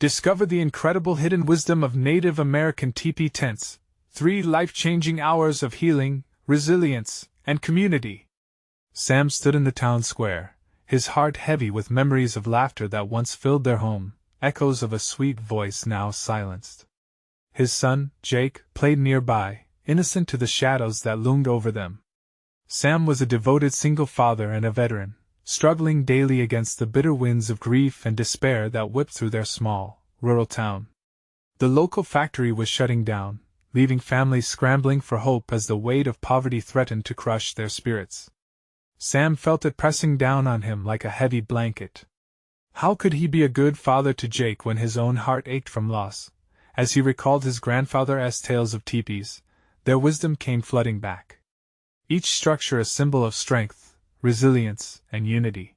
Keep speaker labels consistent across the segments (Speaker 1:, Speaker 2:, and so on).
Speaker 1: Discover the incredible hidden wisdom of Native American Tipi tents. 3 life-changing hours of healing, resilience, and community. Sam stood in the town square, his heart heavy with memories of laughter that once filled their home, echoes of a sweet voice now silenced. His son, Jake, played nearby, innocent to the shadows that loomed over them. Sam was a devoted single father and a veteran, struggling daily against the bitter winds of grief and despair that whipped through their small, rural town. The local factory was shutting down, leaving families scrambling for hope as the weight of poverty threatened to crush their spirits. Sam felt it pressing down on him like a heavy blanket. How could he be a good father to Jake when his own heart ached from loss? As he recalled his grandfather's tales of teepees, their wisdom came flooding back. Each structure a symbol of strength, resilience, and unity.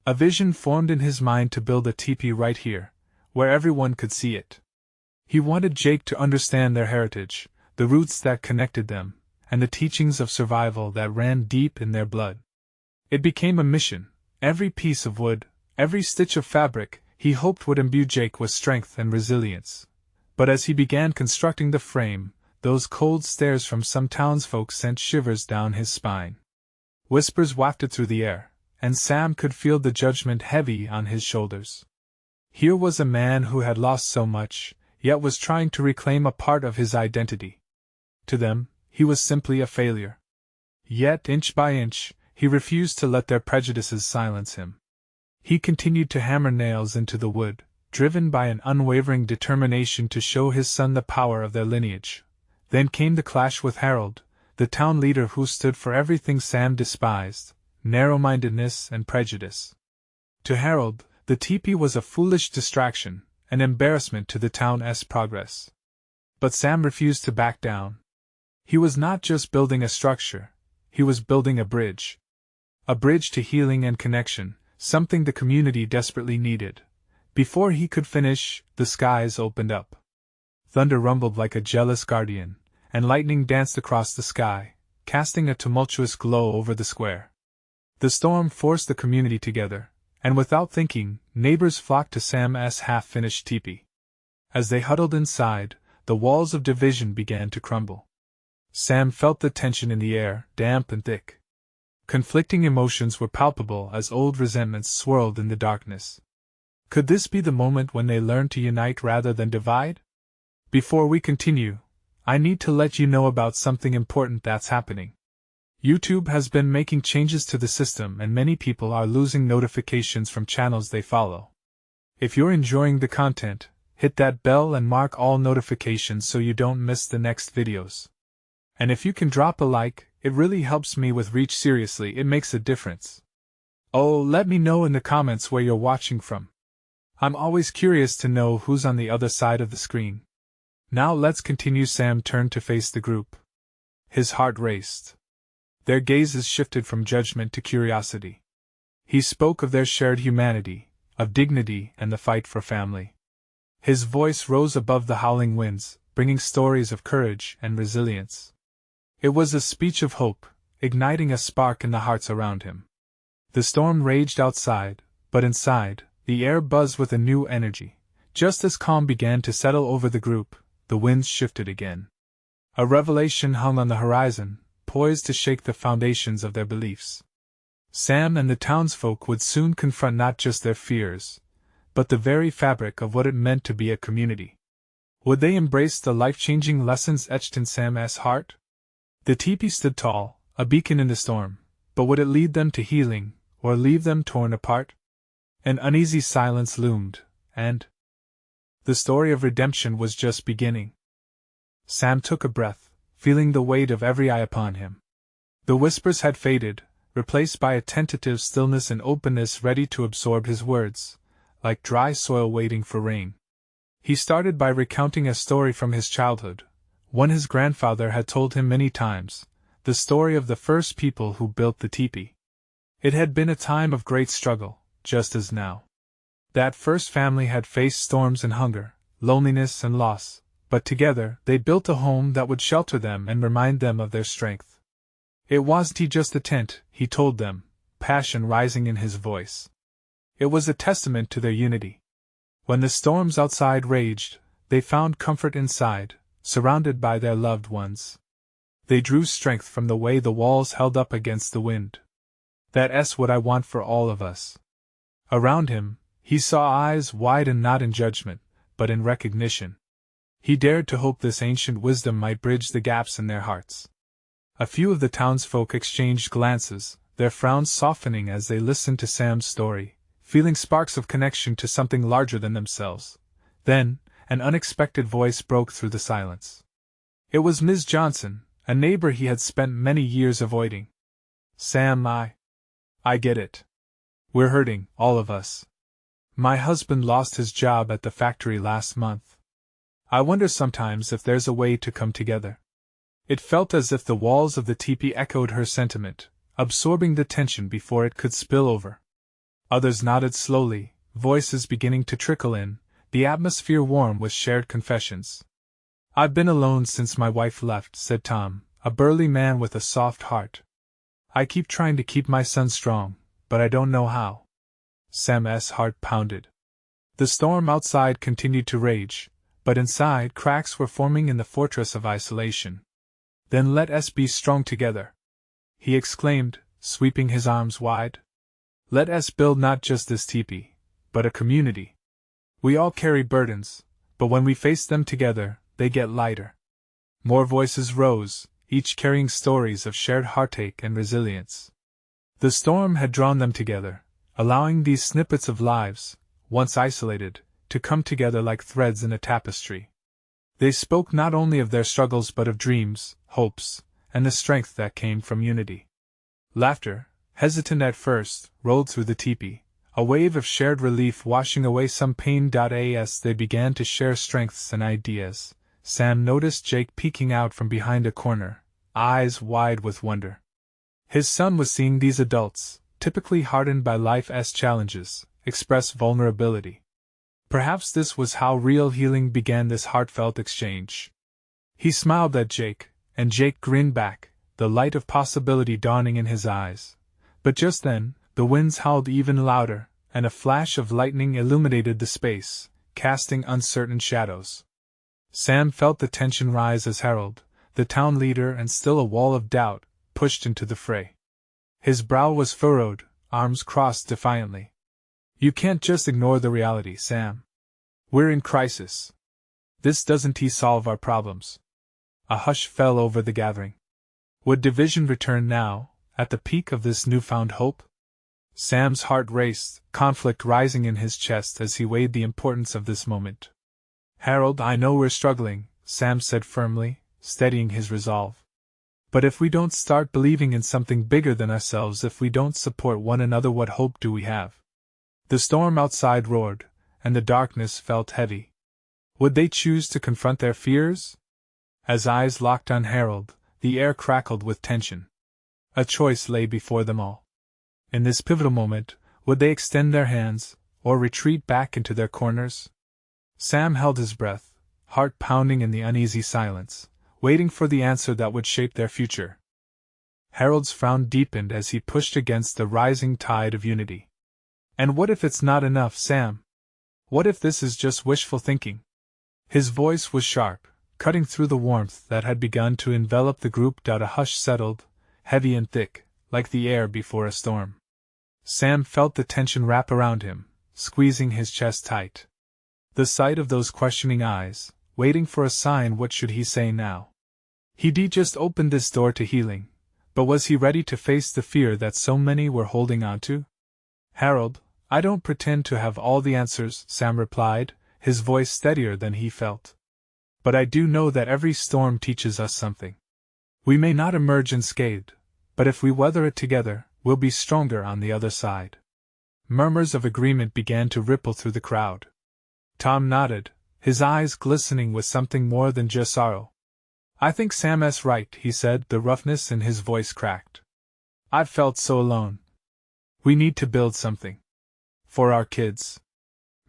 Speaker 1: A vision formed in his mind to build a teepee right here, where everyone could see it. He wanted Jake to understand their heritage, the roots that connected them, and the teachings of survival that ran deep in their blood. It became a mission. Every piece of wood, every stitch of fabric, he hoped would imbue Jake with strength and resilience. But as he began constructing the frame, those cold stares from some townsfolk sent shivers down his spine. Whispers wafted through the air, and Sam could feel the judgment heavy on his shoulders. Here was a man who had lost so much, yet was trying to reclaim a part of his identity. To them, he was simply a failure. Yet, inch by inch, he refused to let their prejudices silence him. He continued to hammer nails into the wood, driven by an unwavering determination to show his son the power of their lineage. Then came the clash with Harold, the town leader who stood for everything Sam despised, narrow-mindedness and prejudice. To Harold, the teepee was a foolish distraction, an embarrassment to the town's progress. But Sam refused to back down. He was not just building a structure, he was building a bridge. A bridge to healing and connection, something the community desperately needed. Before he could finish, the skies opened up. Thunder rumbled like a jealous guardian, and lightning danced across the sky, casting a tumultuous glow over the square. The storm forced the community together, and without thinking, neighbors flocked to Sam's half-finished teepee. As they huddled inside, the walls of division began to crumble. Sam felt the tension in the air, damp and thick. Conflicting emotions were palpable as old resentments swirled in the darkness. Could this be the moment when they learned to unite rather than divide? Before we continue, I need to let you know about something important that's happening. YouTube has been making changes to the system and many people are losing notifications from channels they follow. If you're enjoying the content, hit that bell and mark all notifications so you don't miss the next videos. And if you can drop a like, it really helps me with reach. Seriously, it makes a difference. Oh, let me know in the comments where you're watching from. I'm always curious to know who's on the other side of the screen. Now let's continue. Sam turned to face the group. His heart raced. Their gazes shifted from judgment to curiosity. He spoke of their shared humanity, of dignity and the fight for family. His voice rose above the howling winds, bringing stories of courage and resilience. It was a speech of hope, igniting a spark in the hearts around him. The storm raged outside, but inside, the air buzzed with a new energy. Just as calm began to settle over the group, the winds shifted again. A revelation hung on the horizon, poised to shake the foundations of their beliefs. Sam and the townsfolk would soon confront not just their fears, but the very fabric of what it meant to be a community. Would they embrace the life-changing lessons etched in Sam's heart? The teepee stood tall, a beacon in the storm, but would it lead them to healing, or leave them torn apart? An uneasy silence loomed, and the story of redemption was just beginning. Sam took a breath, feeling the weight of every eye upon him. The whispers had faded, replaced by a tentative stillness and openness ready to absorb his words, like dry soil waiting for rain. He started by recounting a story from his childhood, one his grandfather had told him many times, the story of the first people who built the teepee. It had been a time of great struggle, just as now. That first family had faced storms and hunger, loneliness and loss, but together they built a home that would shelter them and remind them of their strength. It wasn't just a tent, he told them, passion rising in his voice. It was a testament to their unity. When the storms outside raged, they found comfort inside, surrounded by their loved ones. They drew strength from the way the walls held up against the wind. That's what I want for all of us. Around him, he saw eyes widen not in judgment, but in recognition. He dared to hope this ancient wisdom might bridge the gaps in their hearts. A few of the townsfolk exchanged glances, their frowns softening as they listened to Sam's story, feeling sparks of connection to something larger than themselves. Then, an unexpected voice broke through the silence. It was Ms. Johnson, a neighbor he had spent many years avoiding. Sam, I get it. We're hurting, all of us. My husband lost his job at the factory last month. I wonder sometimes if there's a way to come together. It felt as if the walls of the teepee echoed her sentiment, absorbing the tension before it could spill over. Others nodded slowly, voices beginning to trickle in, the atmosphere warm with shared confessions. I've been alone since my wife left, said Tom, a burly man with a soft heart. I keep trying to keep my son strong, but I don't know how. Sam's heart pounded. The storm outside continued to rage, but inside cracks were forming in the fortress of isolation. Then let us be strong together, he exclaimed, sweeping his arms wide. Let us build not just this teepee, but a community. We all carry burdens, but when we face them together, they get lighter. More voices rose, each carrying stories of shared heartache and resilience. The storm had drawn them together, allowing these snippets of lives, once isolated, to come together like threads in a tapestry. They spoke not only of their struggles but of dreams, hopes, and the strength that came from unity. Laughter, hesitant at first, rolled through the teepee, a wave of shared relief washing away some pain. As they began to share strengths and ideas, Sam noticed Jake peeking out from behind a corner, eyes wide with wonder. His son was seeing these adults, typically hardened by life's challenges, express vulnerability. Perhaps this was how real healing began, this heartfelt exchange. He smiled at Jake, and Jake grinned back, the light of possibility dawning in his eyes. But just then, the winds howled even louder, and a flash of lightning illuminated the space, casting uncertain shadows. Sam felt the tension rise as Harold, the town leader and still a wall of doubt, pushed into the fray. His brow was furrowed, arms crossed defiantly. You can't just ignore the reality, Sam. We're in crisis. This doesn't solve our problems. A hush fell over the gathering. Would division return now, at the peak of this newfound hope? Sam's heart raced, conflict rising in his chest as he weighed the importance of this moment. Harold, I know we're struggling, Sam said firmly, steadying his resolve. But if we don't start believing in something bigger than ourselves, if we don't support one another, what hope do we have? The storm outside roared, and the darkness felt heavy. Would they choose to confront their fears? As eyes locked on Harold, the air crackled with tension. A choice lay before them all. In this pivotal moment, would they extend their hands, or retreat back into their corners? Sam held his breath, heart pounding in the uneasy silence, waiting for the answer that would shape their future. Harold's frown deepened as he pushed against the rising tide of unity. And what if it's not enough, Sam? What if this is just wishful thinking? His voice was sharp, cutting through the warmth that had begun to envelop the group. A hush settled, heavy and thick, like the air before a storm. Sam felt the tension wrap around him, squeezing his chest tight. The sight of those questioning eyes, waiting for a sign. What should he say now? He'd just opened this door to healing, but was he ready to face the fear that so many were holding on to? Harold, I don't pretend to have all the answers, Sam replied, his voice steadier than he felt. But I do know that every storm teaches us something. We may not emerge unscathed, but if we weather it together, we'll be stronger on the other side. Murmurs of agreement began to ripple through the crowd. Tom nodded, his eyes glistening with something more than just sorrow. I think Sam's right, he said, the roughness in his voice cracked. I've felt so alone. We need to build something. For our kids.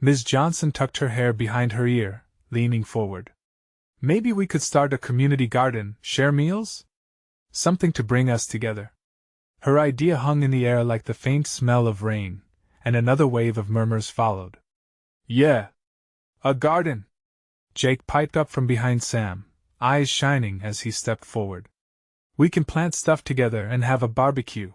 Speaker 1: Ms. Johnson tucked her hair behind her ear, leaning forward. Maybe we could start a community garden, share meals? Something to bring us together. Her idea hung in the air like the faint smell of rain, and another wave of murmurs followed. Yeah, A garden! Jake piped up from behind Sam, eyes shining as he stepped forward. We can plant stuff together and have a barbecue.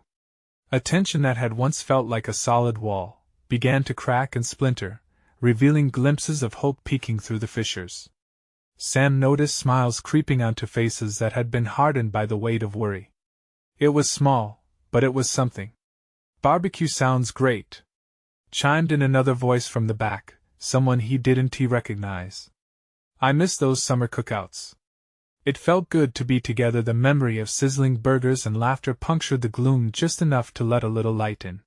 Speaker 1: A tension that had once felt like a solid wall began to crack and splinter, revealing glimpses of hope peeking through the fissures. Sam noticed smiles creeping onto faces that had been hardened by the weight of worry. It was small, but it was something. Barbecue sounds great, chimed in another voice from the back, someone he didn't recognize. I miss those summer cookouts. It felt good to be together. The memory of sizzling burgers and laughter punctured the gloom just enough to let a little light in.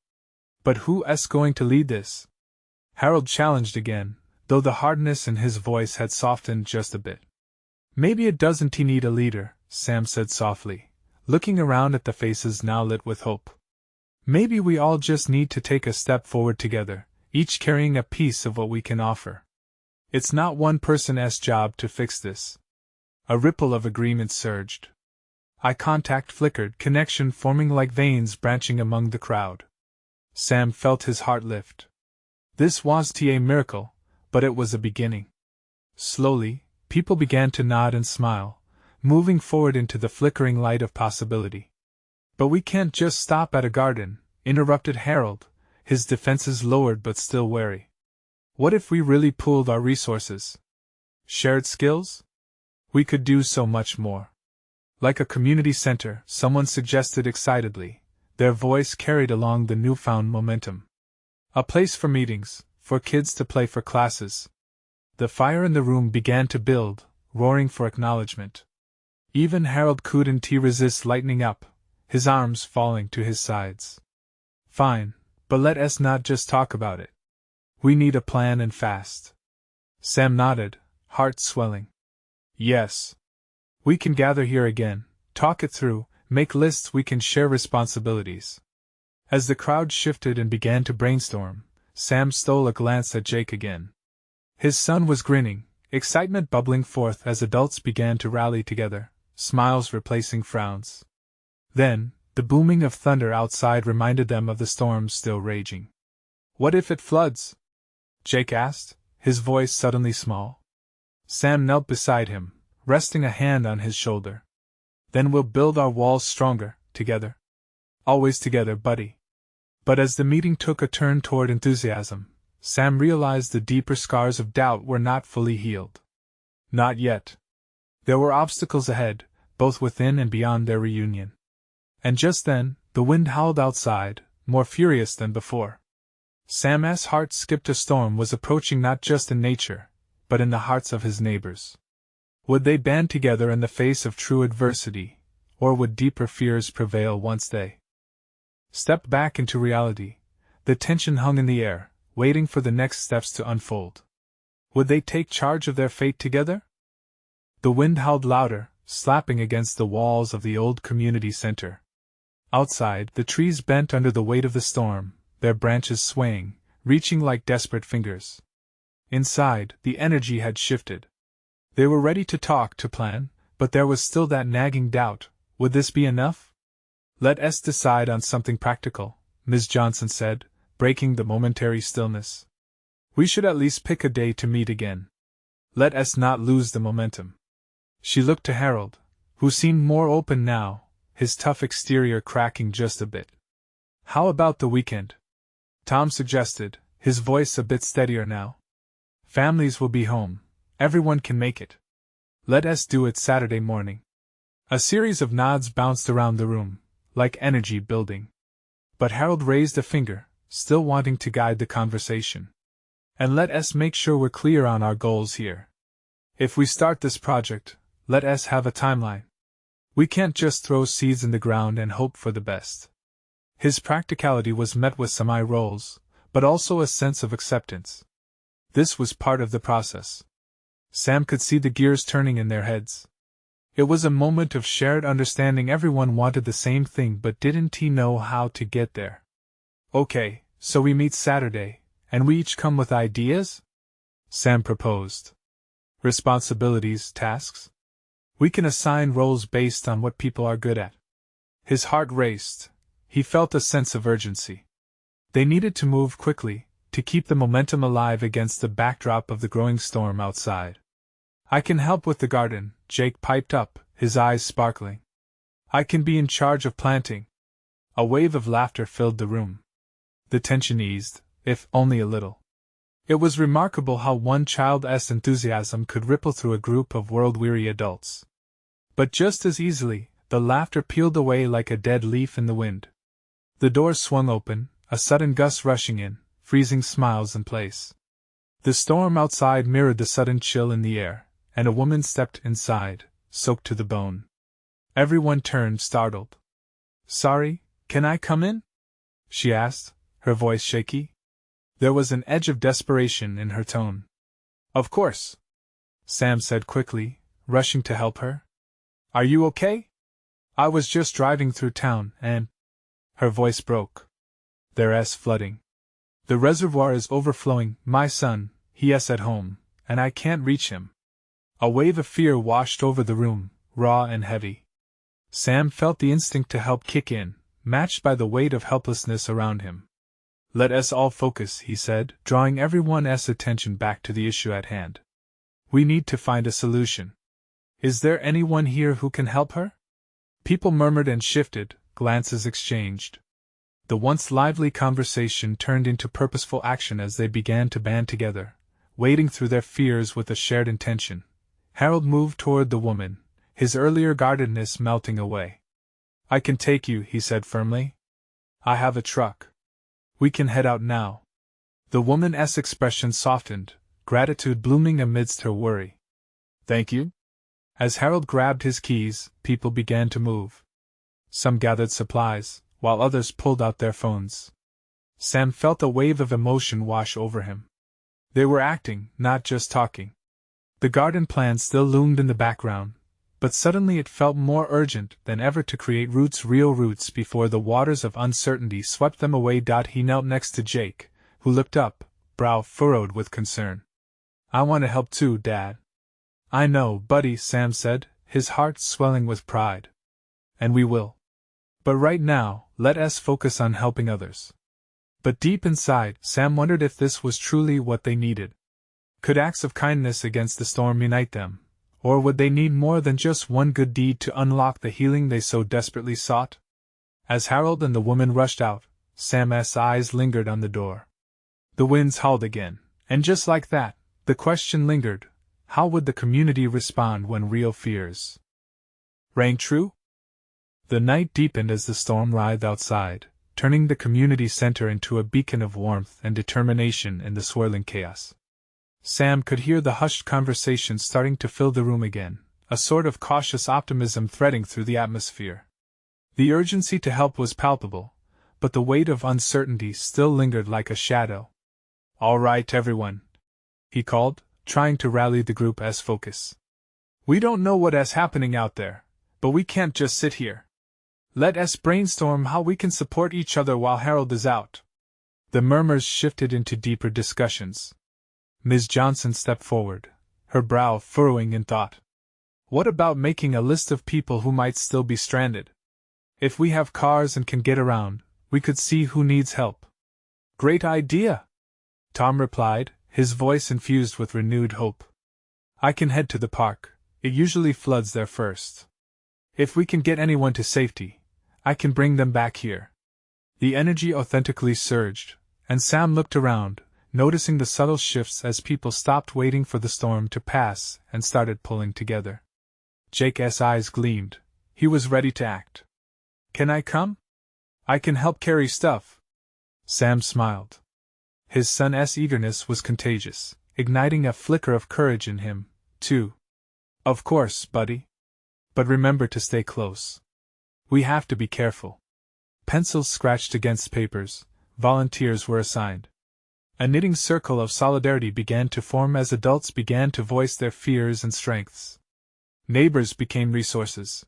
Speaker 1: But who's going to lead this? Harold challenged again, though the hardness in his voice had softened just a bit. Maybe it doesn't need a leader, Sam said softly, looking around at the faces now lit with hope. Maybe we all just need to take a step forward together, each carrying a piece of what we can offer. It's not one person's job to fix this. A ripple of agreement surged. Eye contact flickered, connection forming like veins branching among the crowd. Sam felt his heart lift. This wasn't a miracle, but it was a beginning. Slowly, people began to nod and smile, moving forward into the flickering light of possibility. But we can't just stop at a garden, interrupted Harold, his defenses lowered but still wary. What if we really pooled our resources? Shared skills? We could do so much more. Like a community center, someone suggested excitedly, their voice carried along the newfound momentum. A place for meetings, for kids to play, for classes. The fire in the room began to build, roaring for acknowledgement. Even Harold couldn't resist lightening up, his arms falling to his sides. Fine, but let us not just talk about it. We need a plan and fast. Sam nodded, heart swelling. Yes. We can gather here again, talk it through, make lists, we can share responsibilities. As the crowd shifted and began to brainstorm, Sam stole a glance at Jake again. His son was grinning, excitement bubbling forth as adults began to rally together, smiles replacing frowns. Then, the booming of thunder outside reminded them of the storm still raging. What if it floods? Jake asked, his voice suddenly small. Sam knelt beside him, resting a hand on his shoulder. Then we'll build our walls stronger, together. Always together, buddy. But as the meeting took a turn toward enthusiasm, Sam realized the deeper scars of doubt were not fully healed. Not yet. There were obstacles ahead, both within and beyond their reunion. And just then, the wind howled outside, more furious than before. Sam's heart skipped. A storm was approaching, not just in nature, but in the hearts of his neighbors. Would they band together in the face of true adversity, or would deeper fears prevail once they stepped back into reality? The tension hung in the air, waiting for the next steps to unfold. Would they take charge of their fate together? The wind howled louder, slapping against the walls of the old community center. Outside, the trees bent under the weight of the storm, their branches swaying, reaching like desperate fingers. Inside, the energy had shifted. They were ready to talk, to plan, but there was still that nagging doubt, would this be enough? Let us decide on something practical, Ms. Johnson said, breaking the momentary stillness. We should at least pick a day to meet again. Let us not lose the momentum. She looked to Harold, who seemed more open now, his tough exterior cracking just a bit. How about the weekend? Tom suggested, his voice a bit steadier now. Families will be home. Everyone can make it. Let us do it Saturday morning. A series of nods bounced around the room, like energy building. But Harold raised a finger, still wanting to guide the conversation. And let us make sure we're clear on our goals here. If we start this project, let us have a timeline. We can't just throw seeds in the ground and hope for the best. His practicality was met with some eye rolls, but also a sense of acceptance. This was part of the process. Sam could see the gears turning in their heads. It was a moment of shared understanding. Everyone wanted the same thing, but didn't know how to get there. Okay, so we meet Saturday, and we each come with ideas? Sam proposed. Responsibilities, tasks? We can assign roles based on what people are good at. His heart raced. He felt a sense of urgency. They needed to move quickly, to keep the momentum alive against the backdrop of the growing storm outside. I can help with the garden, Jake piped up, his eyes sparkling. I can be in charge of planting. A wave of laughter filled the room. The tension eased, if only a little. It was remarkable how one child's enthusiasm could ripple through a group of world-weary adults. But just as easily, the laughter peeled away like a dead leaf in the wind. The doors swung open, a sudden gust rushing in, freezing smiles in place. The storm outside mirrored the sudden chill in the air, and a woman stepped inside, soaked to the bone. Everyone turned, startled. "Sorry, can I come in?" she asked, her voice shaky. There was an edge of desperation in her tone. "Of course," Sam said quickly, rushing to help her. "Are you okay? I was just driving through town and—" Her voice broke. "There's flooding. The reservoir is overflowing, my son, he's at home, and I can't reach him." A wave of fear washed over the room, raw and heavy. Sam felt the instinct to help kick in, matched by the weight of helplessness around him. "Let us all focus," he said, drawing everyone's attention back to the issue at hand. "We need to find a solution. Is there anyone here who can help her?" People murmured and shifted, glances exchanged. The once lively conversation turned into purposeful action as they began to band together, wading through their fears with a shared intention. Harold moved toward the woman, his earlier guardedness melting away. "I can take you," he said firmly. "I have a truck. We can head out now." The woman's expression softened, gratitude blooming amidst her worry. "Thank you." As Harold grabbed his keys, people began to move. Some gathered supplies, while others pulled out their phones. Sam felt a wave of emotion wash over him. They were acting, not just talking. The garden plan still loomed in the background, but suddenly it felt more urgent than ever to create roots, real roots, before the waters of uncertainty swept them away. He knelt next to Jake, who looked up, brow furrowed with concern. "I want to help too, Dad." "I know, buddy," Sam said, his heart swelling with pride. "And we will. But right now, let us focus on helping others." But deep inside, Sam wondered if this was truly what they needed. Could acts of kindness against the storm unite them, or would they need more than just one good deed to unlock the healing they so desperately sought? As Harold and the woman rushed out, Sam's eyes lingered on the door. The winds howled again, and just like that, the question lingered: how would the community respond when real fears rang true? The night deepened as the storm writhed outside, turning the community center into a beacon of warmth and determination in the swirling chaos. Sam could hear the hushed conversation starting to fill the room again, a sort of cautious optimism threading through the atmosphere. The urgency to help was palpable, but the weight of uncertainty still lingered like a shadow. "All right, everyone," he called, trying to rally the group's focus. "We don't know what's happening out there, but we can't just sit here. Let us brainstorm how we can support each other while Harold is out." The murmurs shifted into deeper discussions. Ms. Johnson stepped forward, her brow furrowing in thought. "What about making a list of people who might still be stranded? If we have cars and can get around, we could see who needs help." "Great idea," Tom replied, his voice infused with renewed hope. "I can head to the park. It usually floods there first. If we can get anyone to safety, I can bring them back here." The energy authentically surged, and Sam looked around, noticing the subtle shifts as people stopped waiting for the storm to pass and started pulling together. Jake's eyes gleamed. He was ready to act. "Can I come? I can help carry stuff." Sam smiled. His son's eagerness was contagious, igniting a flicker of courage in him, too. "Of course, buddy. But remember to stay close. We have to be careful." Pencils scratched against papers, volunteers were assigned. A knitting circle of solidarity began to form as adults began to voice their fears and strengths. Neighbors became resources.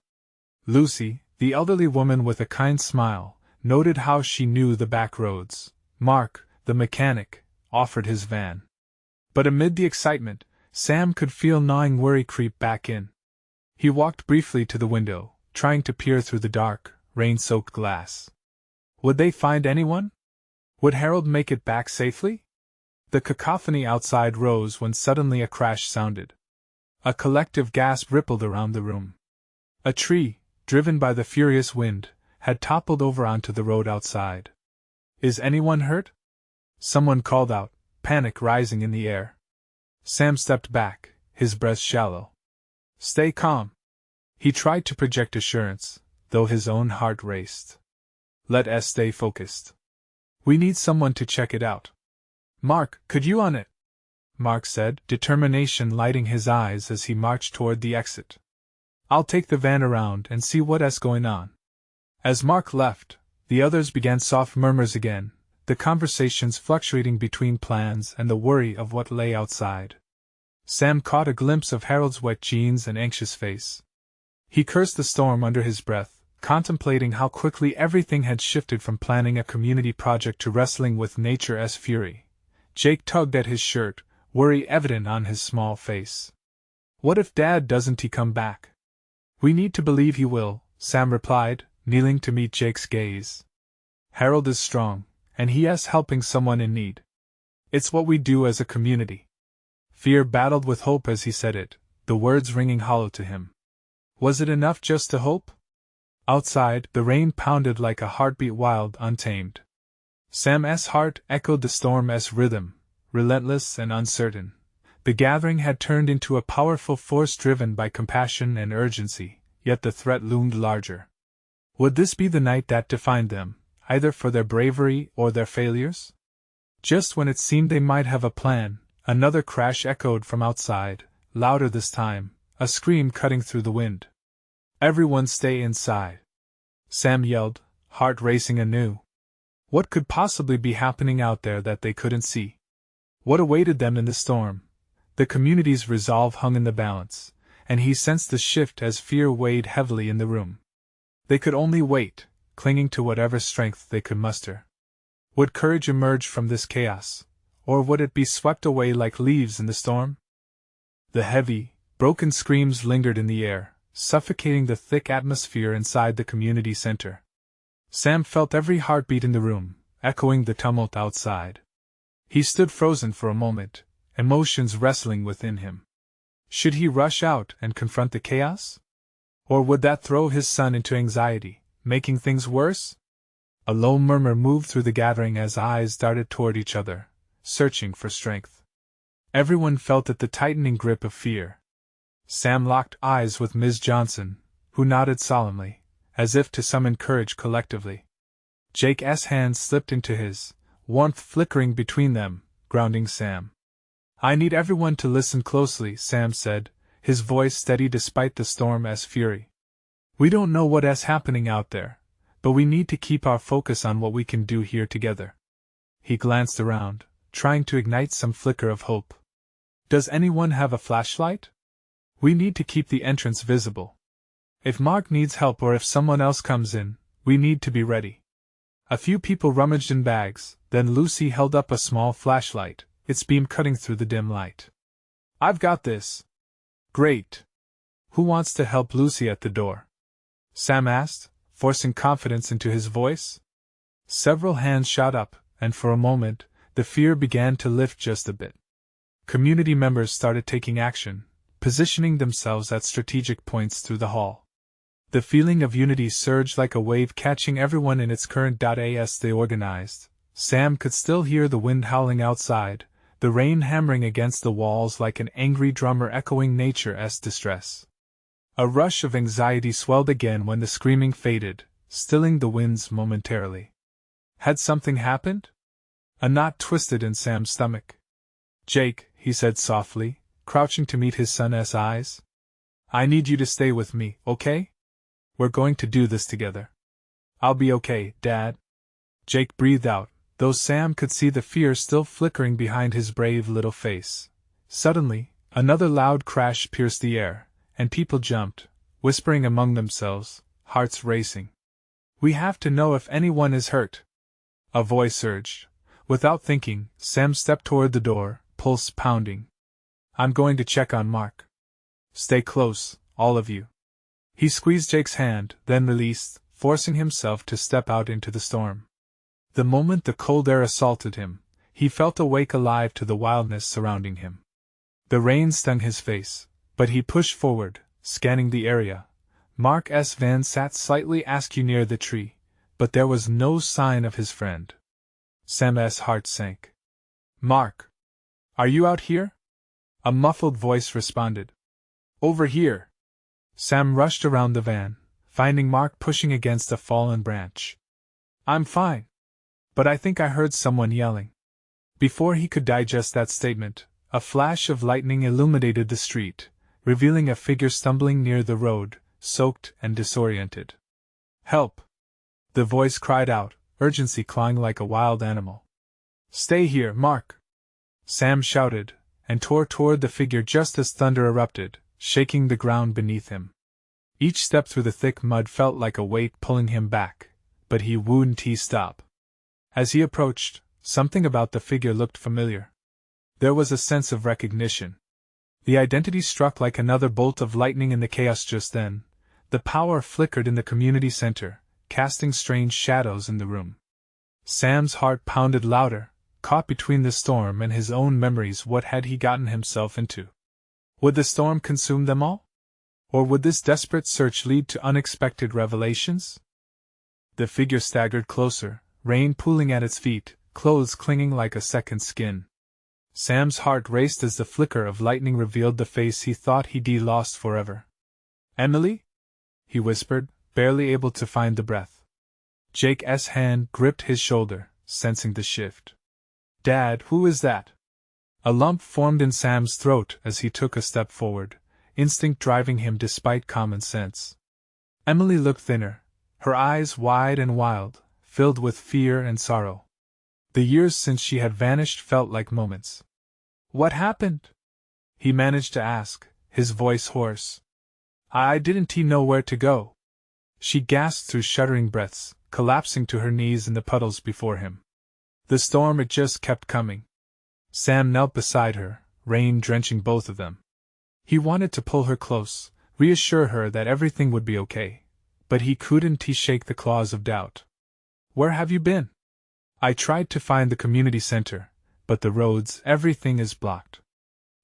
Speaker 1: Lucy, the elderly woman with a kind smile, noted how she knew the back roads. Mark, the mechanic, offered his van. But amid the excitement, Sam could feel gnawing worry creep back in. He walked briefly to the window, trying to peer through the dark, rain-soaked glass. Would they find anyone? Would Harold make it back safely? The cacophony outside rose when suddenly a crash sounded. A collective gasp rippled around the room. A tree, driven by the furious wind, had toppled over onto the road outside. "Is anyone hurt?" someone called out, panic rising in the air. Sam stepped back, his breath shallow. "Stay calm." He tried to project assurance, though his own heart raced. "Let us stay focused. We need someone to check it out." "Mark, could you on it?" Mark said, determination lighting his eyes as he marched toward the exit. "I'll take the van around and see what's going on." As Mark left, the others began soft murmurs again, the conversations fluctuating between plans and the worry of what lay outside. Sam caught a glimpse of Harold's wet jeans and anxious face. He cursed the storm under his breath, contemplating how quickly everything had shifted from planning a community project to wrestling with nature's fury. Jake tugged at his shirt, worry evident on his small face. "What if Dad doesn't come back?" "We need to believe he will," Sam replied, kneeling to meet Jake's gaze. "Harold is strong, and he is helping someone in need. It's what we do as a community." Fear battled with hope as he said it, the words ringing hollow to him. Was it enough just to hope? Outside, the rain pounded like a heartbeat wild, untamed. Sam's heart echoed the storm's rhythm, relentless and uncertain. The gathering had turned into a powerful force driven by compassion and urgency, yet the threat loomed larger. Would this be the night that defined them, either for their bravery or their failures? Just when it seemed they might have a plan, another crash echoed from outside, louder this time, a scream cutting through the wind. "Everyone stay inside!" Sam yelled, heart racing anew. What could possibly be happening out there that they couldn't see? What awaited them in the storm? The community's resolve hung in the balance, and he sensed the shift as fear weighed heavily in the room. They could only wait, clinging to whatever strength they could muster. Would courage emerge from this chaos, or would it be swept away like leaves in the storm? The heavy, broken screams lingered in the air, suffocating the thick atmosphere inside the community center. Sam felt every heartbeat in the room, echoing the tumult outside. He stood frozen for a moment, emotions wrestling within him. Should he rush out and confront the chaos? Or would that throw his son into anxiety, making things worse? A low murmur moved through the gathering as eyes darted toward each other, searching for strength. Everyone felt it, the tightening grip of fear. Sam locked eyes with Ms. Johnson, who nodded solemnly, as if to summon courage collectively. Jake's hand slipped into his, warmth flickering between them, grounding Sam. "I need everyone to listen closely," Sam said, his voice steady despite the storm's fury. "We don't know what's happening out there, but we need to keep our focus on what we can do here together." He glanced around, trying to ignite some flicker of hope. "Does anyone have a flashlight? We need to keep the entrance visible. If Mark needs help or if someone else comes in, we need to be ready." A few people rummaged in bags, then Lucy held up a small flashlight, its beam cutting through the dim light. "I've got this." "Great. Who wants to help Lucy at the door?" Sam asked, forcing confidence into his voice. Several hands shot up, and for a moment, the fear began to lift just a bit. Community members started taking action, positioning themselves at strategic points through the hall. The feeling of unity surged like a wave, catching everyone in its current. As they organized, Sam could still hear the wind howling outside, the rain hammering against the walls like an angry drummer echoing nature's distress. A rush of anxiety swelled again when the screaming faded, stilling the winds momentarily. Had something happened? A knot twisted in Sam's stomach. "Jake," he said softly, crouching to meet his son's eyes. "I need you to stay with me, okay? We're going to do this together." "I'll be okay, Dad." Jake breathed out, though Sam could see the fear still flickering behind his brave little face. Suddenly, another loud crash pierced the air, and people jumped, whispering among themselves, hearts racing. "We have to know if anyone is hurt," a voice urged. Without thinking, Sam stepped toward the door, pulse pounding. "I'm going to check on Mark. Stay close, all of you." He squeezed Jake's hand, then released, forcing himself to step out into the storm. The moment the cold air assaulted him, He felt awake, alive to the wildness surrounding him. The rain stung his face, but he pushed forward, scanning the area. Mark S. Van sat slightly askew near the tree, but there was no sign of his friend. Sam's heart sank. "Mark! Are you out here?" a muffled voice responded. "Over here." Sam rushed around the van, finding Mark pushing against a fallen branch. "I'm fine. But I think I heard someone yelling." Before he could digest that statement, a flash of lightning illuminated the street, revealing a figure stumbling near the road, soaked and disoriented. "Help!" the voice cried out, urgency clawing like a wild animal. "Stay here, Mark!" Sam shouted, and tore toward the figure just as thunder erupted, shaking the ground beneath him. Each step through the thick mud felt like a weight pulling him back, but he wouldn't stop. As he approached, something about the figure looked familiar. There was a sense of recognition. The identity struck like another bolt of lightning in the chaos just then. The power flickered in the community center, casting strange shadows in the room. Sam's heart pounded louder, caught between the storm and his own memories. What had he gotten himself into? Would the storm consume them all? Or would this desperate search lead to unexpected revelations? The figure staggered closer, rain pooling at its feet, clothes clinging like a second skin. Sam's heart raced as the flicker of lightning revealed the face he thought he'd lost forever. "Emily?" he whispered, barely able to find the breath. Jake's hand gripped his shoulder, sensing the shift. "Dad, who is that?" A lump formed in Sam's throat as he took a step forward, instinct driving him despite common sense. Emily looked thinner, her eyes wide and wild, filled with fear and sorrow. The years since she had vanished felt like moments. "What happened?" he managed to ask, his voice hoarse. I didn't know where to go." She gasped through shuddering breaths, collapsing to her knees in the puddles before him. The storm, it just kept coming. Sam knelt beside her, rain drenching both of them. He wanted to pull her close, reassure her that everything would be okay, but he couldn't shake the claws of doubt. "Where have you been?" "I tried to find the community center, but the roads, everything is blocked.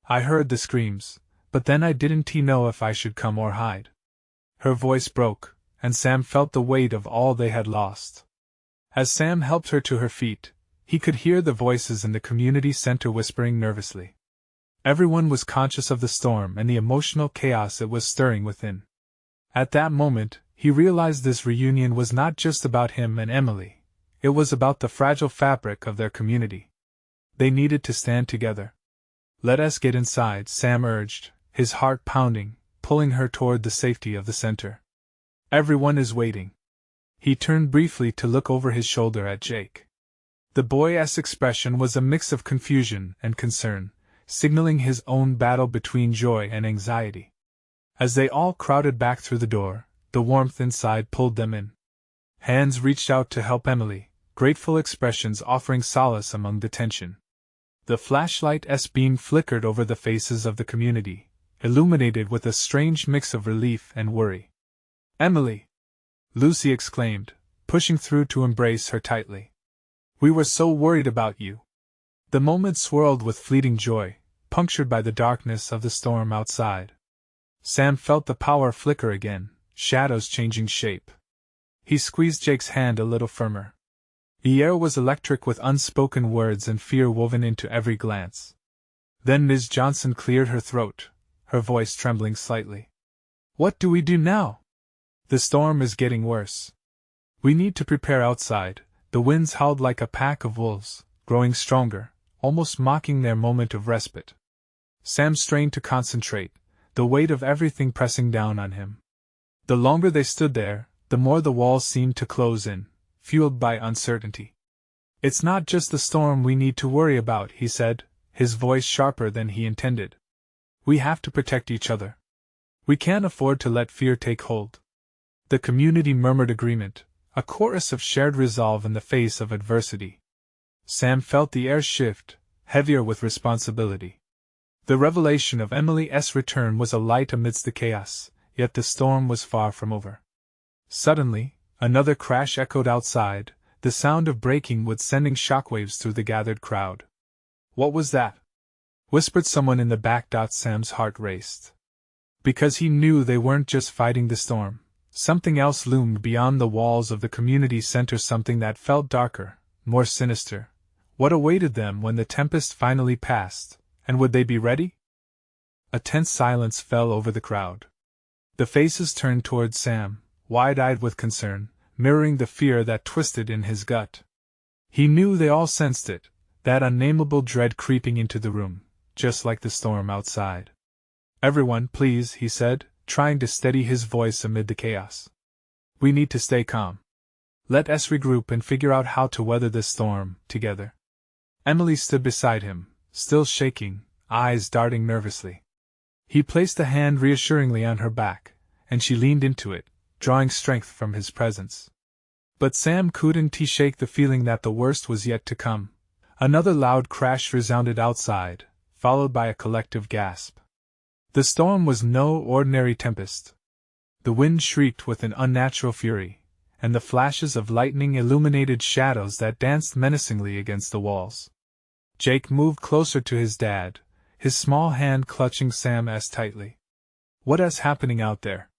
Speaker 1: I heard the screams, but then I didn't know if I should come or hide." Her voice broke, and Sam felt the weight of all they had lost. As Sam helped her to her feet, he could hear the voices in the community center whispering nervously. Everyone was conscious of the storm and the emotional chaos it was stirring within. At that moment, he realized this reunion was not just about him and Emily. It was about the fragile fabric of their community. They needed to stand together. "Let us get inside," Sam urged, his heart pounding, pulling her toward the safety of the center. "Everyone is waiting." He turned briefly to look over his shoulder at Jake. The boy's expression was a mix of confusion and concern, signaling his own battle between joy and anxiety. As they all crowded back through the door, the warmth inside pulled them in. Hands reached out to help Emily, grateful expressions offering solace among the tension. The flashlight's beam flickered over the faces of the community, illuminated with a strange mix of relief and worry. "Emily!" Lucy exclaimed, pushing through to embrace her tightly. "We were so worried about you." The moment swirled with fleeting joy, punctured by the darkness of the storm outside. Sam felt the power flicker again, shadows changing shape. He squeezed Jake's hand a little firmer. The air was electric with unspoken words and fear woven into every glance. Then Ms. Johnson cleared her throat, her voice trembling slightly. "What do we do now? The storm is getting worse. We need to prepare outside." The winds howled like a pack of wolves, growing stronger, almost mocking their moment of respite. Sam strained to concentrate, the weight of everything pressing down on him. The longer they stood there, the more the walls seemed to close in, fueled by uncertainty. "It's not just the storm we need to worry about," he said, his voice sharper than he intended. "We have to protect each other. We can't afford to let fear take hold." The community murmured agreement, a chorus of shared resolve in the face of adversity. Sam felt the air shift, heavier with responsibility. The revelation of Emily's return was a light amidst the chaos, yet the storm was far from over. Suddenly, another crash echoed outside, the sound of breaking wood sending shockwaves through the gathered crowd. What was that? Whispered someone in the back. Sam's heart raced. Because he knew they weren't just fighting the storm. Something else loomed beyond the walls of the community center, something that felt darker, more sinister. What awaited them when the tempest finally passed, and would they be ready? A tense silence fell over the crowd. The faces turned toward Sam, wide-eyed with concern, mirroring the fear that twisted in his gut. He knew they all sensed it, that unnameable dread creeping into the room, just like the storm outside. "Everyone, please," he said, trying to steady his voice amid the chaos. "We need to stay calm. Let us regroup and figure out how to weather this storm, together." Emily stood beside him, still shaking, eyes darting nervously. He placed a hand reassuringly on her back, and she leaned into it, drawing strength from his presence. But Sam couldn't shake the feeling that the worst was yet to come. Another loud crash resounded outside, followed by a collective gasp. The storm was no ordinary tempest. The wind shrieked with an unnatural fury, and the flashes of lightning illuminated shadows that danced menacingly against the walls. Jake moved closer to his dad, his small hand clutching Sam's tightly. "What's happening out there?"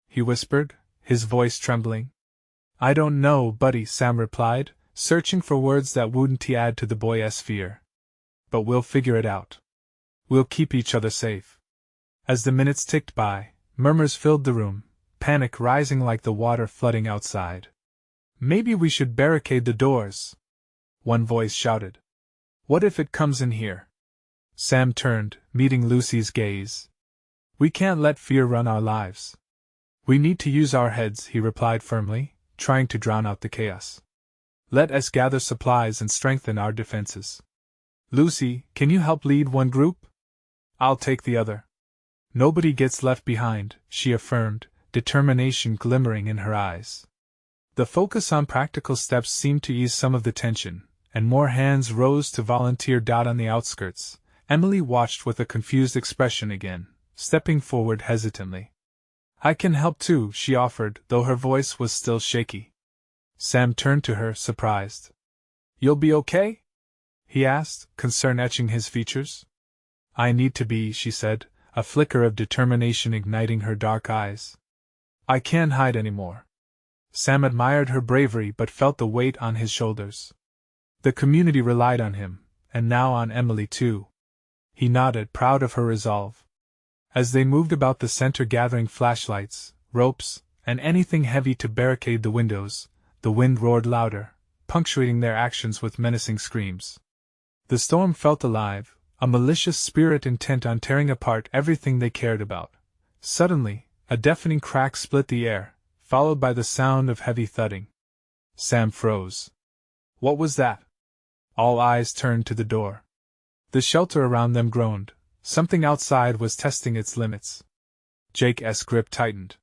Speaker 1: he whispered, his voice trembling. "I don't know, buddy," Sam replied, searching for words that wouldn't add to the boy's fear. "But we'll figure it out. We'll keep each other safe." As the minutes ticked by, murmurs filled the room, panic rising like the water flooding outside. "Maybe we should barricade the doors," one voice shouted. "What if it comes in here?" Sam turned, meeting Lucy's gaze. "We can't let fear run our lives. We need to use our heads," he replied firmly, trying to drown out the chaos. "Let us gather supplies and strengthen our defenses. Lucy, can you help lead one group? I'll take the other." "Nobody gets left behind," she affirmed, determination glimmering in her eyes. The focus on practical steps seemed to ease some of the tension, and more hands rose to volunteer. On the outskirts, Emily watched with a confused expression again, stepping forward hesitantly. "I can help too," she offered, though her voice was still shaky. Sam turned to her, surprised. "You'll be okay?" he asked, concern etching his features. "I need to be," she said, a flicker of determination igniting her dark eyes. "I can't hide anymore." Sam admired her bravery but felt the weight on his shoulders. The community relied on him, and now on Emily too. He nodded, proud of her resolve. As they moved about the center gathering flashlights, ropes, and anything heavy to barricade the windows, the wind roared louder, punctuating their actions with menacing screams. The storm felt alive, a malicious spirit intent on tearing apart everything they cared about. Suddenly, a deafening crack split the air, followed by the sound of heavy thudding. Sam froze. What was that? All eyes turned to the door. The shelter around them groaned. Something outside was testing its limits. Jake's grip tightened.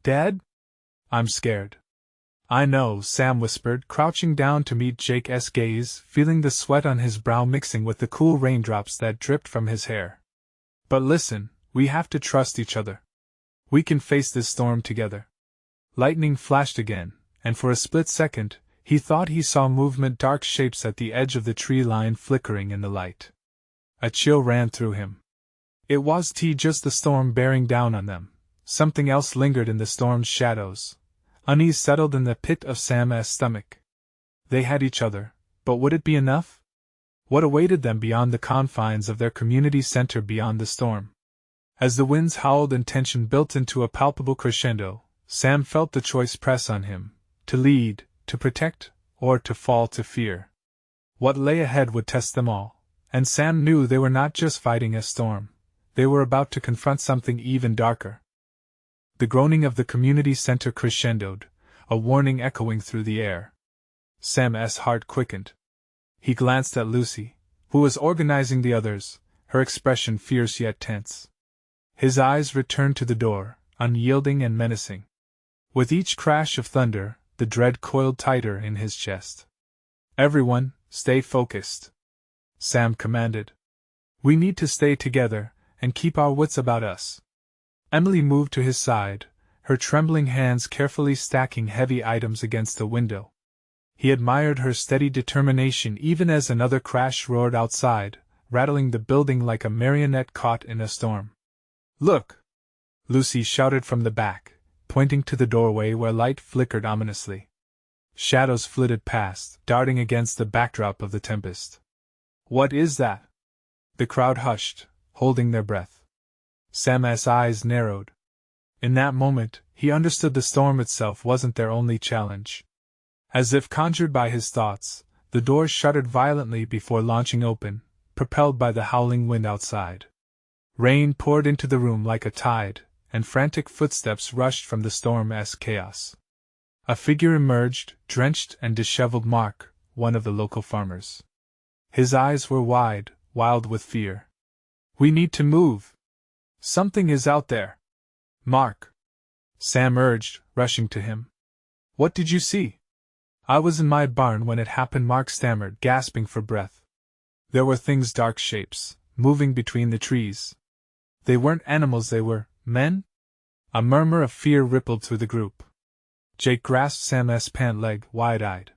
Speaker 1: "Dad? I'm scared." "I know," Sam whispered, crouching down to meet Jake's gaze, feeling the sweat on his brow mixing with the cool raindrops that dripped from his hair. "But listen, we have to trust each other. We can face this storm together." Lightning flashed again, and for a split second, he thought he saw movement, dark shapes at the edge of the tree line flickering in the light. A chill ran through him. It was just the storm bearing down on them. Something else lingered in the storm's shadows. Unease settled in the pit of Sam's stomach. They had each other, but would it be enough? What awaited them beyond the confines of their community center beyond the storm? As the winds howled and tension built into a palpable crescendo, Sam felt the choice press on him, to lead, to protect, or to fall to fear. What lay ahead would test them all, and Sam knew they were not just fighting a storm, they were about to confront something even darker. The groaning of the community center crescendoed, a warning echoing through the air. Sam's heart quickened. He glanced at Lucy, who was organizing the others, her expression fierce yet tense. His eyes returned to the door, unyielding and menacing. With each crash of thunder, the dread coiled tighter in his chest. "Everyone, stay focused," Sam commanded. "We need to stay together, and keep our wits about us." Emily moved to his side, her trembling hands carefully stacking heavy items against the window. He admired her steady determination even as another crash roared outside, rattling the building like a marionette caught in a storm. "Look!" Lucy shouted from the back, pointing to the doorway where light flickered ominously. Shadows flitted past, darting against the backdrop of the tempest. "What is that?" The crowd hushed, holding their breath. Sam's eyes narrowed. In that moment, he understood the storm itself wasn't their only challenge. As if conjured by his thoughts, the doors shuddered violently before launching open, propelled by the howling wind outside. Rain poured into the room like a tide, and frantic footsteps rushed from the storm's chaos. A figure emerged, drenched and disheveled. Mark, one of the local farmers. His eyes were wide, wild with fear. "We need to move. Something is out there." "Mark," Sam urged, rushing to him. "What did you see?" "I was in my barn when it happened," Mark stammered, gasping for breath. There were things, dark shapes, moving between the trees. They weren't animals, they were men? A murmur of fear rippled through the group. Jake grasped Sam's pant leg, wide-eyed.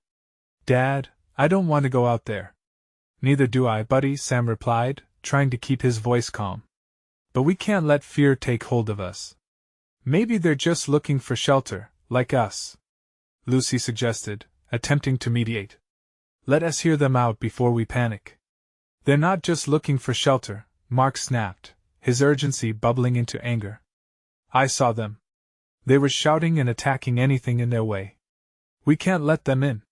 Speaker 1: "Dad, I don't want to go out there." "Neither do I, buddy," Sam replied, trying to keep his voice calm. "But we can't let fear take hold of us." "Maybe they're just looking for shelter, like us," Lucy suggested, attempting to mediate. "Let us hear them out before we panic." "They're not just looking for shelter," Mark snapped, his urgency bubbling into anger. "I saw them. They were shouting and attacking anything in their way. We can't let them in."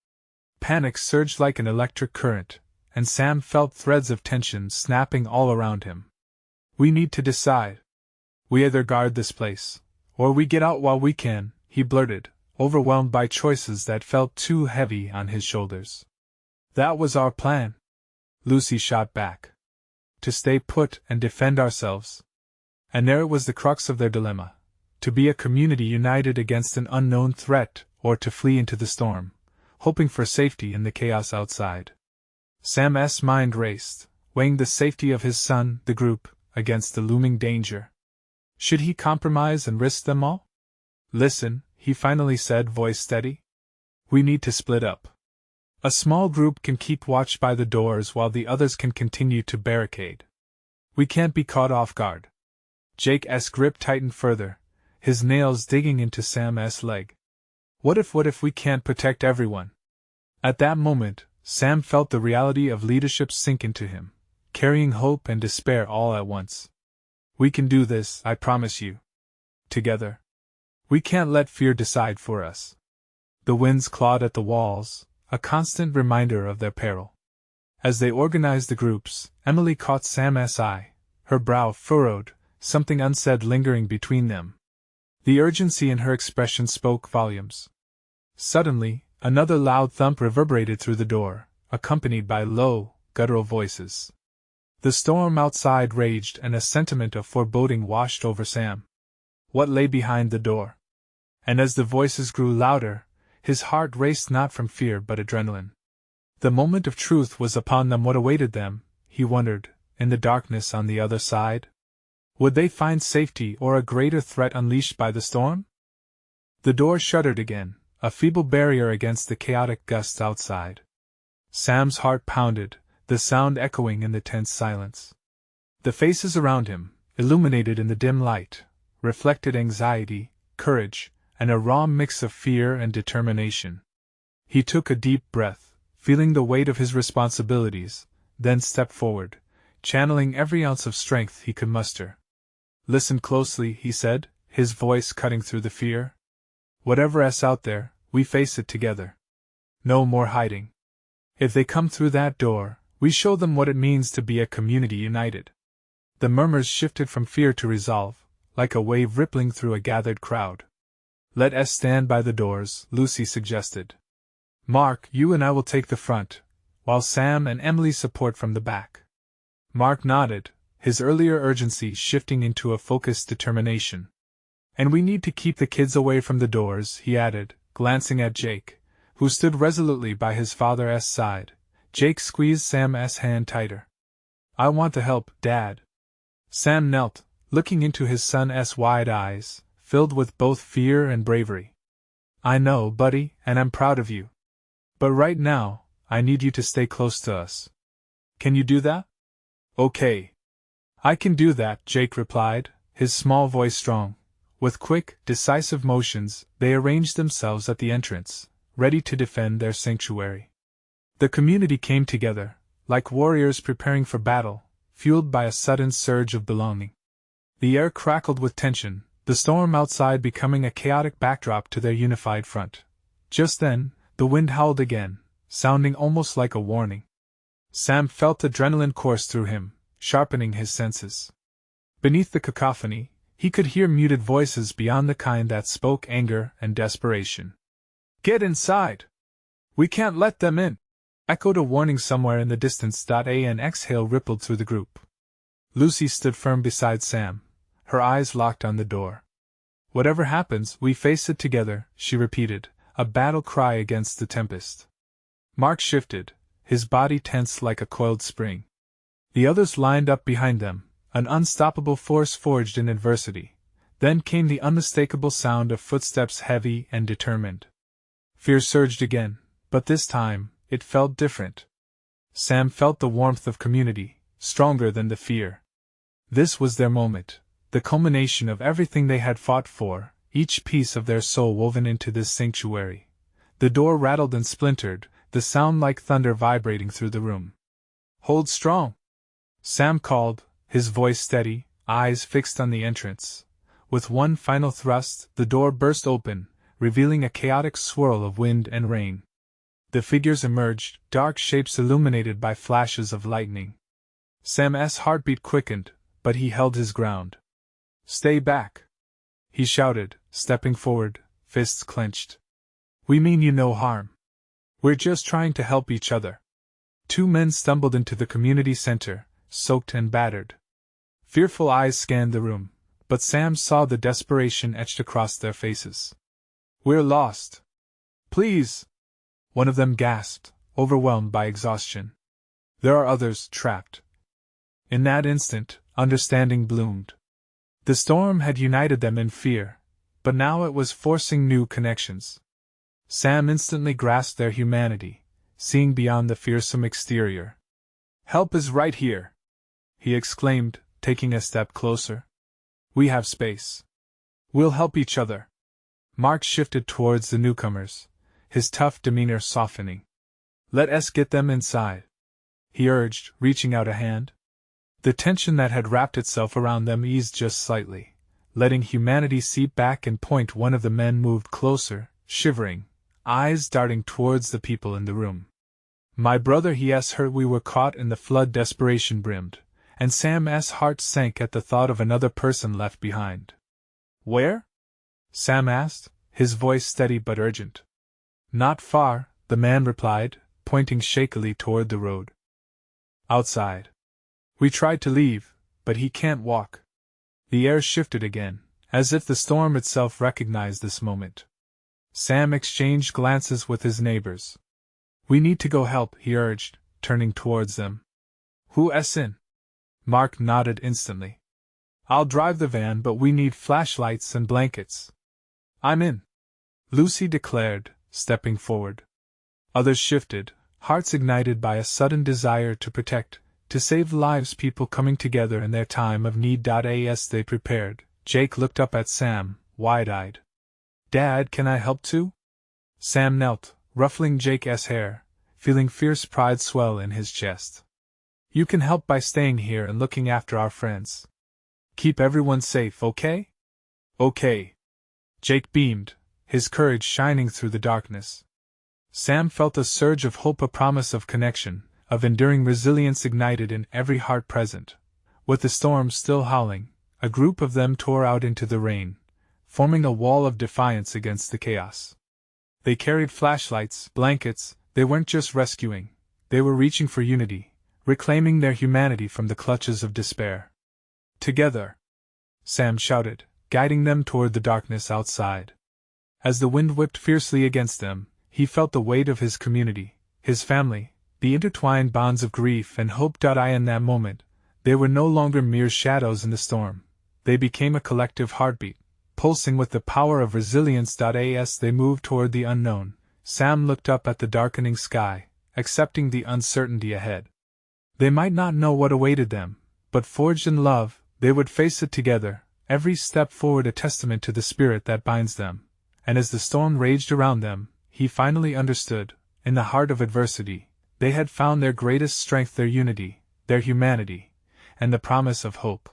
Speaker 1: Panic surged like an electric current, and Sam felt threads of tension snapping all around him. "We need to decide. We either guard this place, or we get out while we can," he blurted, overwhelmed by choices that felt too heavy on his shoulders. "That was our plan," Lucy shot back. "To stay put and defend ourselves." And there it was, the crux of their dilemma: to be a community united against an unknown threat, or to flee into the storm, hoping for safety in the chaos outside. Sam's mind raced, weighing the safety of his son, the group, against the looming danger. Should he compromise and risk them all? "Listen," he finally said, voice steady. "We need to split up. A small group can keep watch by the doors while the others can continue to barricade. We can't be caught off guard." Jake's grip tightened further, his nails digging into Sam's leg. What if we can't protect everyone?" At that moment, Sam felt the reality of leadership sink into him, carrying hope and despair all at once. "We can do this, I promise you. Together. We can't let fear decide for us." The winds clawed at the walls, a constant reminder of their peril. As they organized the groups, Emily caught Sam's eye, her brow furrowed, something unsaid lingering between them. The urgency in her expression spoke volumes. Suddenly, another loud thump reverberated through the door, accompanied by low, guttural voices. The storm outside raged, and a sentiment of foreboding washed over Sam. What lay behind the door? And as the voices grew louder, his heart raced, not from fear but adrenaline. The moment of truth was upon them. What awaited them, he wondered, in the darkness on the other side? Would they find safety or a greater threat unleashed by the storm? The door shuddered again, a feeble barrier against the chaotic gusts outside. Sam's heart pounded, the sound echoing in the tense silence. The faces around him, illuminated in the dim light, reflected anxiety, courage, and a raw mix of fear and determination. He took a deep breath, feeling the weight of his responsibilities, then stepped forward, channeling every ounce of strength he could muster. "Listen closely," he said, his voice cutting through the fear. "Whatever's out there, we face it together. No more hiding. If they come through that door, we show them what it means to be a community united." The murmurs shifted from fear to resolve, like a wave rippling through a gathered crowd. "Let us stand by the doors," Lucy suggested. "Mark, you and I will take the front, while Sam and Emily support from the back." Mark nodded, his earlier urgency shifting into a focused determination. "And we need to keep the kids away from the doors," he added, glancing at Jake, who stood resolutely by his father's side. Jake squeezed Sam's hand tighter. "I want to help, Dad." Sam knelt, looking into his son's wide eyes, filled with both fear and bravery. "I know, buddy, and I'm proud of you. But right now, I need you to stay close to us. Can you do that? Okay. I can do that, Jake replied, his small voice strong. With quick, decisive motions, they arranged themselves at the entrance, ready to defend their sanctuary. The community came together, like warriors preparing for battle, fueled by a sudden surge of belonging. The air crackled with tension, the storm outside becoming a chaotic backdrop to their unified front. Just then, the wind howled again, sounding almost like a warning. Sam felt adrenaline course through him, sharpening his senses. Beneath the cacophony, he could hear muted voices beyond the kind that spoke anger and desperation. "Get inside! We can't let them in!" echoed a warning somewhere in the distance. An exhale rippled through the group. Lucy stood firm beside Sam, her eyes locked on the door. "Whatever happens, we face it together," she repeated, a battle cry against the tempest. Mark shifted, his body tense like a coiled spring. The others lined up behind them, an unstoppable force forged in adversity. Then came the unmistakable sound of footsteps, heavy and determined. Fear surged again, but this time, it felt different. Sam felt the warmth of community, stronger than the fear. This was their moment, the culmination of everything they had fought for, each piece of their soul woven into this sanctuary. The door rattled and splintered, the sound like thunder vibrating through the room. "Hold strong!" Sam called, his voice steady, eyes fixed on the entrance. With one final thrust, the door burst open, revealing a chaotic swirl of wind and rain. The figures emerged, dark shapes illuminated by flashes of lightning. Sam's heartbeat quickened, but he held his ground. "Stay back!" he shouted, stepping forward, fists clenched. "We mean you no harm. We're just trying to help each other." Two men stumbled into the community center, soaked and battered. Fearful eyes scanned the room, but Sam saw the desperation etched across their faces. "We're lost. Please!" one of them gasped, overwhelmed by exhaustion. "There are others trapped." In that instant, understanding bloomed. The storm had united them in fear, but now it was forcing new connections. Sam instantly grasped their humanity, seeing beyond the fearsome exterior. "Help is right here!" he exclaimed, taking a step closer. "We have space. We'll help each other." Mark shifted towards the newcomers, his tough demeanor softening. "Let us get them inside," he urged, reaching out a hand. The tension that had wrapped itself around them eased just slightly, letting humanity seep back and point. One of the men moved closer, shivering, eyes darting towards the people in the room. "My brother," he heard. "We were caught in the flood." Desperation brimmed, and Sam's heart sank at the thought of another person left behind. "Where?" Sam asked, his voice steady but urgent. "Not far," the man replied, pointing shakily toward the road. "Outside. We tried to leave, but he can't walk." The air shifted again, as if the storm itself recognized this moment. Sam exchanged glances with his neighbors. "We need to go help," he urged, turning towards them. "Who's in?" Mark nodded instantly. "I'll drive the van, but we need flashlights and blankets." "I'm in," Lucy declared, stepping forward. Others shifted, hearts ignited by a sudden desire to protect, to save lives. People coming together in their time of need. As they prepared, Jake looked up at Sam, wide-eyed. "Dad, can I help too?" Sam knelt, ruffling Jake's hair, feeling fierce pride swell in his chest. "You can help by staying here and looking after our friends. Keep everyone safe, okay?" "Okay." Jake beamed, his courage shining through the darkness. Sam felt a surge of hope, a promise of connection, of enduring resilience ignited in every heart present. With the storm still howling, a group of them tore out into the rain, forming a wall of defiance against the chaos. They carried flashlights, blankets. They weren't just rescuing, they were reaching for unity, reclaiming their humanity from the clutches of despair. "Together!" Sam shouted, guiding them toward the darkness outside. As the wind whipped fiercely against them, he felt the weight of his community, his family, the intertwined bonds of grief and hope. In that moment, they were no longer mere shadows in the storm. They became a collective heartbeat, pulsing with the power of resilience. As they moved toward the unknown, Sam looked up at the darkening sky, accepting the uncertainty ahead. They might not know what awaited them, but forged in love, they would face it together, every step forward a testament to the spirit that binds them. And as the storm raged around them, he finally understood, in the heart of adversity, they had found their greatest strength, their unity, their humanity, and the promise of hope.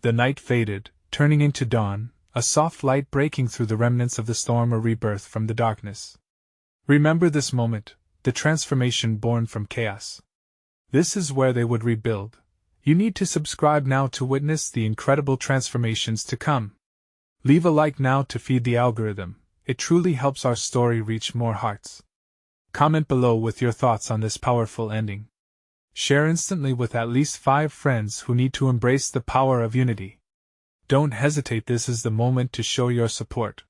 Speaker 1: The night faded, turning into dawn, a soft light breaking through the remnants of the storm, a rebirth from the darkness. Remember this moment, the transformation born from chaos. This is where they would rebuild. You need to subscribe now to witness the incredible transformations to come. Leave a like now to feed the algorithm, it truly helps our story reach more hearts. Comment below with your thoughts on this powerful ending. Share instantly with at least 5 friends who need to embrace the power of unity. Don't hesitate, this is the moment to show your support.